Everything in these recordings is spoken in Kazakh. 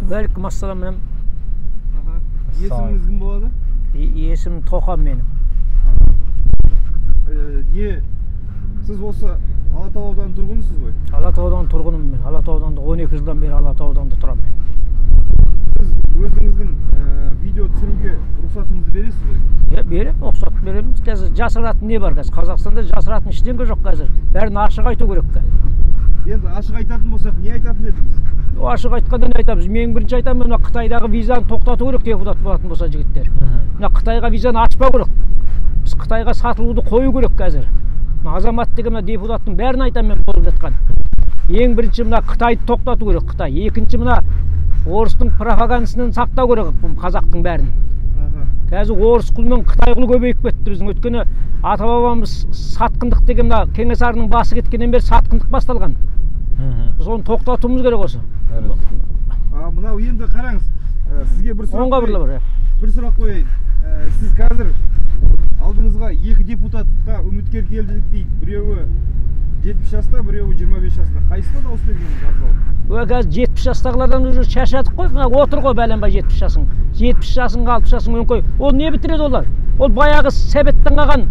Welcome assalam. Есіміңіз кім болады? Есімім Тоқан менің. Сіз осы Алатау ауданының тұрғынысыз ғой? Алатау ауданының тұрғынымын мен. Алатау ауданында 12 жылдан бері Алатау ауданында тұрамын мен. Сіз өзіңіздің видео түсіруге рұқсатыңызды бересіз ғой? Берем, рұқсат береміз. Қазір жасыратын не бар қазір? Қазақстанда жасыратын ештеңе жоқ қазір. Бәрін ашық айту керек қазір. Енді ашық айтатын болсақ, не айтатын едіңіз? Ашық айтқанда не айтамыз? Мен бірінші айтамын, мына Қытайдағы визаны тоқтату керек, депутат болатын болса жігіттер. Мына Қытайға визаны ашпау керек. Біз Қытайға сатылуды қою керек қазір. Азамат деген мына депутаттың бәрін айтамын мен болып жатқан. Ең бірінші мына Қытайды тоқтату керек Қытай. Екінші мына орыстың пропагандасын сақтау керек қазақтың бәрін. Қазір орыс құл мен Қытай құл көбейіп кетті біздің. Өткені ата-бабамыз сатқындық деген мына Кеңесарының басы кеткеннен бері сатқындық басталған. Соны тоқтатуымыз керек осы. Мынау енді қараңыз, сізге бір сұрақ қояйын. Сіз қазір алдыңызға екі депутатқа үміткер келді дейді. Біреуі 70 жаста, біреуі 25 жаста. Қайсысына дауыс бергеніңіз абзал? Қазір 70 жастағылардан уже шаршадық қой. Отыр ғой бәленбай 70 жасың. 70 жасың, 60 жасың өңкөй. Ол не бітіреді олар? Ол баяғы сәбеттен қалған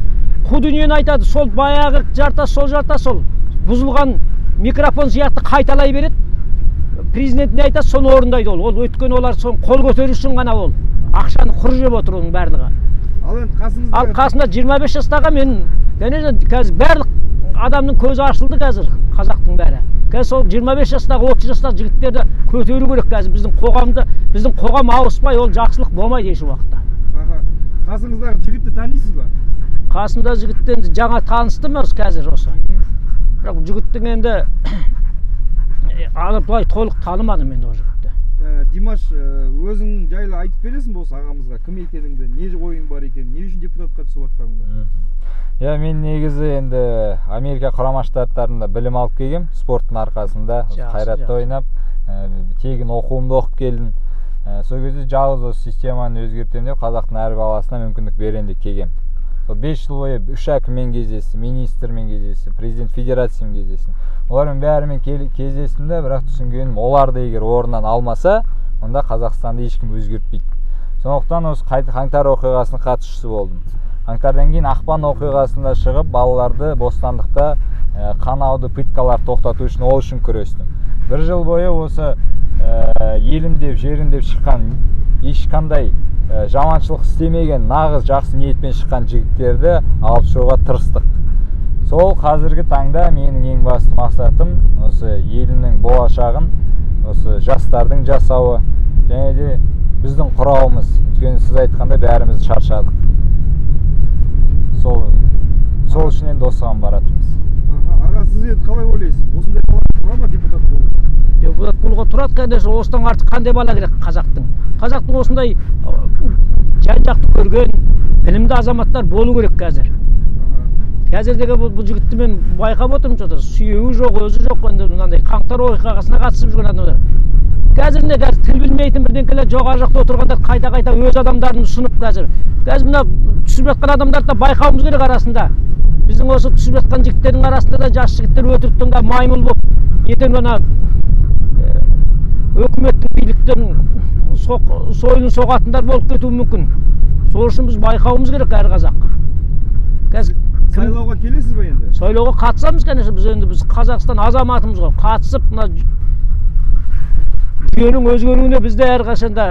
қу дүниені айтады. Сол баяғы жарта сол бұзылған микрофон сияқты қайталай береді. Президент не айтады, соны орындайды ол. Ол өткен олар сон қол көтеру үшін ғана ол. Ақшаны құр жеп отыр оның барлығы. Ал қасында 25 жастағы мен қазір барлық адамның көзі ашылды қазір, қазақтың бәрі. Қазір сол 25 жастағы, 30 жастағы жігіттерді көтеру керек қазір біздің қоғамды. Біздің қоғам ауыспай, ол жақсылық болмайды еш уақытта. Қасыңыздағы жігітті танисыз ба? Қасымда жігітті енді жаңа таныстым қазір осы. Бірақ жігіттің енді былай толық танымадым енді ол жігітті. Димаш, өзің жайлы айтып бересің болса ағамызға, кім екеніңді, не ойың бар екенін, не үшін депутатқа түсіп жатқаныңды? Мен негізі енді Америка құрама штаттарында білім алып келгем, спорттың арқасында, қайратта ойнап, тегін оқуымды оқып келдім. Сол кезде жалғыз осы системаны өзгертемін деп қазақтың әр баласына мүмкіндік берейін деп келгем. 5 жыл бойы 3 әкіммен кездестім, министрмен кездестім, президент федерациямен кездестім. Олармен бәрімен кездестім де, бірақ түсінгенім, оларды егер орнынан алмаса, онда Қазақстанды ешкім өзгертпейді. Сондықтан осы қаңтар оқиғасының қатысушысы болдым. Қаңтардан кейін ақпан оқиғасында шығып, балаларды бостандықта қанауды, пыткалар тоқтату үшін ол үшін күрестім. 1 жыл бойы осы елім деп, жерім деп шыққан, ешқандай жаманшылық істемеген, нағыз жақсы ниетпен шыққан жігіттерді алып шығуға тырыстық. Сол қазіргі таңда менің ең басты мақсатым осы елімнің болашағын, осы жастардың жасауы, және де біздің құрауымыз. Өйткені сіз айтқанда бәріміз шаршадық. Сол үшін енді осыған баратырмыз. Аға, сіз енді қалай ойлайсыз? Осындай бала тұра ма депутат болу? Депутат болуға тұрады, конечно, осыдан артық қандай бала керек қазақтың. Қазақтың осындай жан-жақты көрген, білімді азаматтар болу керек қазір. Қазірдегі бұл жігітті мен байқап отырмын, сүйеуі жоқ, өзі жоқ, мынандай қаңтар оқиғасына қатысып жүрген адамдар. Қазір тіл білмейтін бірдеңкелер жоғары жақта отырғандар қайта-қайта өз адамдарын ұсынып қазір. Қазір мына түсіп жатқан адамдарды да байқауымыз керек арасында. Біздің осы түсіп жатқан жігіттердің арасында да жас жігіттер өтіріктен маймыл болып, ертең мына өкіметтің биліктен сойылын соғатындар болып кетуі мүмкін. Сол үшін біз байқауымыз керек әр қазақ. Сайлауға келесіз ба енді? Сайлауға қатысамыз, конечно, біз Қазақстан азаматымыз ғой. Қатысып, мына жүйенің өзгеруіне бізде әрқашанда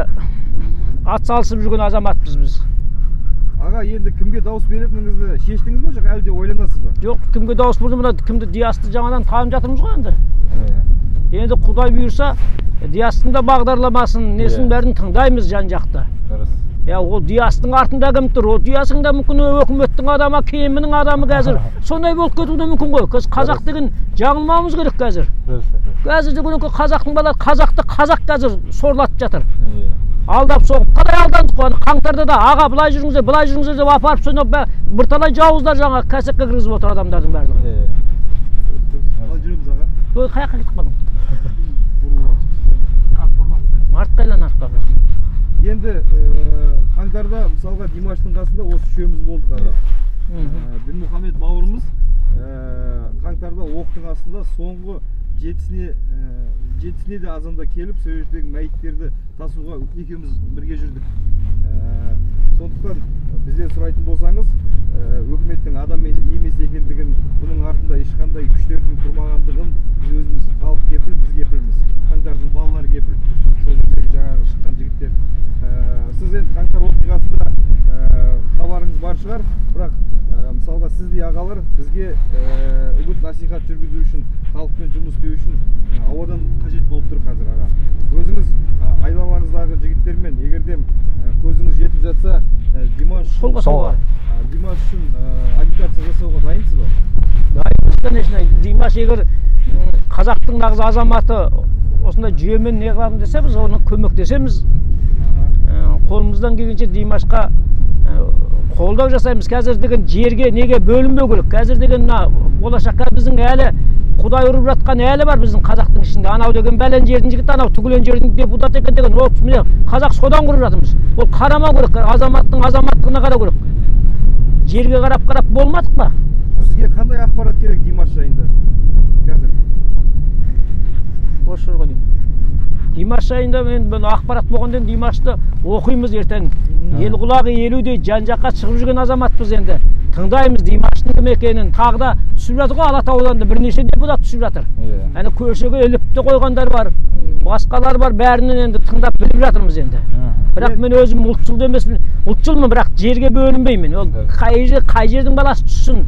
атсалысып жүрген азаматпыз біз. Аға, енді кімге дауыс беретініңізді шештіңіз ба, жоқ әлде ойланасыз ба? Жоқ, кімге дауыс бердім, мына кімді Диасты жаңадан танып жатырмыз ғой енді. Енді Құдай бұйырса, Диастың да бағдарламасын, несін бәрін тыңдаймыз жан-жақта. Ол Диастың артында кім тұр? Ол Диастың да мүмкін өкіметтің адамы, кемінің адамы қазір. Сондай болып кетуі де мүмкін ғой. Қазақ деген жаңылмауымыз керек қазір. Қазір деген қазақтың балалары қазақты қазақ қазір сорлатып жатыр. Алдап соғып, қалай алдандық қой? Қаңтарда да аға былай жүріңіздер деп апарып соны бірталай жауыздар жаңа кәсекке кіргізіп отыр адамдардың барлығы. Қалай жүреміз аға? Қай жаққа кетіп қалдың? Артқайлан артқа. Енді қаңтарда мысалға Димаштың қасында осы үшеуміз болдық аға. Дінмұхамед бауырымыз қаңтарда оқтың астында соңғы жетісіне де азанда келіп сол жердегі мәйіттерді тасуға екеуміз бірге жүрдік. Сондықтан бізден сұрайтын болсаңыз, өкіметтің адам емес екендігін, бұның артында ешқандай күштердің тұрмағандығын біз өзіміз халық кепіл, біз кепілміз. Қаңтардың балалары кепіл. Сол жердегі жаңағы шыққан жігіттер. Сіз енді қаңтар оқиғасында хабарыңыз бар шығар, бірақ мысалға сіздей ағалар бізге үгіт насихат жүргізу үшін, халықпен жұмыс істеу үшін ауадан қажет болып тұр қазір аға. Өзіңіз айналаңыздағы жігіттермен егерде көзіңіз жетіп жатса, Димаш үшін агитация жасауға дайынсыз ба? Дайынбыз, конечно. Димаш егер қазақтың нағыз азаматы осындай жүйемен не қыламын десе, біз оны көмектесеміз. Қолымыздан келгенше Димашқа қолдау жасаймыз. Қазір деген жерге неге бөлінбеу керек? Қазір деген болашаққа біздің әлі Құдай ұрып жатқан әлі бар біздің қазақтың ішінде. Анау деген бәлен жердің жігіті, анау түгілен жердің депутат екен деген. Ол міне қазақ содан құрып жатырмыз. Ол қарамау керек, азаматтың азаматтығына қарау керек. Жерге қарап болмадық па? Сізге қандай ақпарат керек Димаш жайында қазір? Осы жүрген деймін. Димаш жайында мен ақпарат болғанда Димашты оқимыз ертең. Ел құлағы елуде жан-жаққа шығып жүрген азаматпыз енді. Тыңдаймыз Димаштың кім екенін. Тағы да түсіп жатыр ғой, Алатаудан да бірнеше депутат түсіп жатыр. Әне көшеге іліп те қойғандар бар, басқалар бар, бәрінен енді тыңдап біліп жатырмыз енді. Бірақ мен өзім ұлтшыл емеспін. Ұлтшылмын, бірақ жерге бөлінбеймін. Ол қай жердің баласы түссін.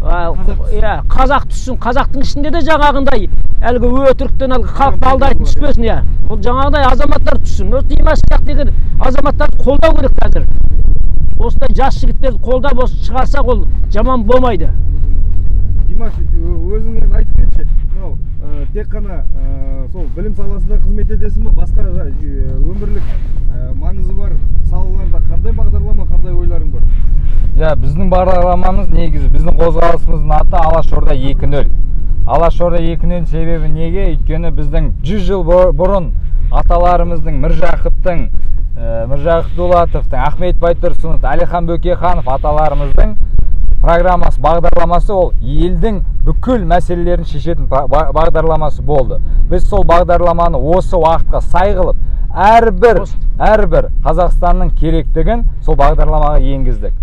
Қазақ түссін. Қазақтың ішінде де жаңағындай әлгі өтіріктен әлгі халықты алдайтын түспесін. Ол жаңағындай азаматтар түссін. Осы Димаш деген азаматтарды қолдау керек қазір. Осындай жас жігіттерді қолдап осы шығарсақ, ол жаман болмайды. Димаш, өзің айтып кетші, тек қана сол білім саласында қызмет етесің бе, басқа өмірлік маңызы бар салаларда қандай бағдарлама, қандай ойларың бар? Біздің бағдарламамыз негізі, біздің қозғалысымыздың аты Алашорда 2.0. Алашорда 2.0 себебі неге? Өйткені біздің 100 жыл бұрын аталарымыздың Міржақып Дулатовтың, Ахмет Байтұрсынов, Әлихан Бөкейханов аталарымыздың программасы, бағдарламасы ол елдің бүкіл мәселелерін шешетін бағдарламасы болды. Біз сол бағдарламаны осы уақытқа сай қылып, әрбір Қазақстанның керектігін сол бағдарламаға енгіздік.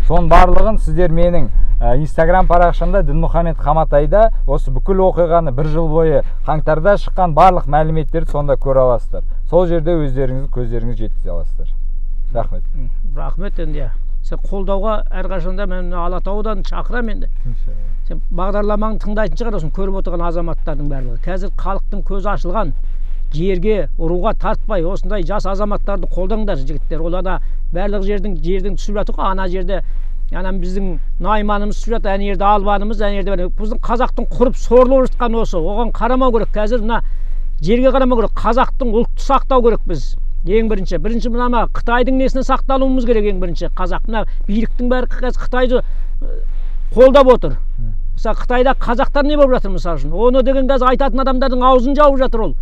Соның барлығын сіздер менің Instagram парақшамда Дінмұхамед Қаматайда осы бүкіл оқиғаны бір жыл бойы қаңтарда шыққан барлық мәліметтерді сонда көре аласыздар. Сол жерде өздеріңіз көздеріңіз жеткізе аласыздар. Рахмет. Рахмет енді. Сен қолдауға әрқашанда мен Алатаудан шақырам енді. Сен бағдарламаңды тыңдайтын шығарсың, көріп отырған азаматтардың барлығы. Қазір халықтың көзі ашылған. Жерге, ұруға тартпай, осындай жас азаматтарды қолдаңдар жігіттер. Оларда барлық жердің түсіп жатыр ғой, ана жерде біздің найманымыз түсіп жатыр, әне жерде албанымыз, әне жерде біздің қазақтың құрып сорлы жатқан осы. Оған қарамау керек. Қазір мына жерге қарамау керек. Қазақтың ұлтты сақтау керек біз. Ең бірінші мына Қытайдың несіне сақталуымыз керек ең бірінші. Қазақ мына биліктің бәрі Қытайды қолдап отыр. Мысалы Қытайда қазақтар не болып жатыр мысалы үшін? Оны деген қазір айтатын адамдардың аузын жауып жатыр ол.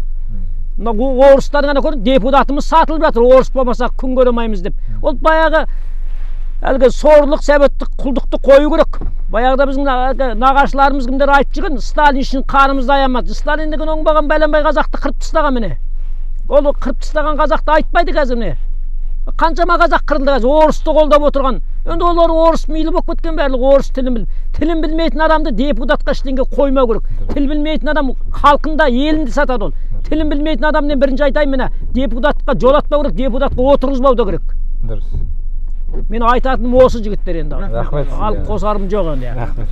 Мына орыстар ғана көрін, депутатымыз сатылып жатыр, орыс болмаса күн көремейміз деп. Ол баяғы әлгі сорлық, сәбеттік, құлдықты қою керек. Баяғыда біздің нағашыларымыз кімдер айтып жүрген, Сталин үшін қарымызды аямады. Сталин деген оңбаған бәленбай қазақты қырып тастаған міне. Ол қырып тастаған қазақты айтпайды қазір міне. Қаншама қазақ қырылды қазір, орысты қолдап отырған. Енді олар орыс мейлі болып кеткен барлығы, орыс тілін білмейтін адамды депутатқа ештеңе қоймау керек. Тіл білмейтін адам халқында, елінде сатады ол. Тілін білмейтін адаммен бірінші айтайын міне, депутатқа жолатпау керек, депутатқа отырғызбау да керек. Дұрыс. Мен айтатыным осы жігіттер енді. Рахмет. Алып қосарым жоқ енді. Рахмет.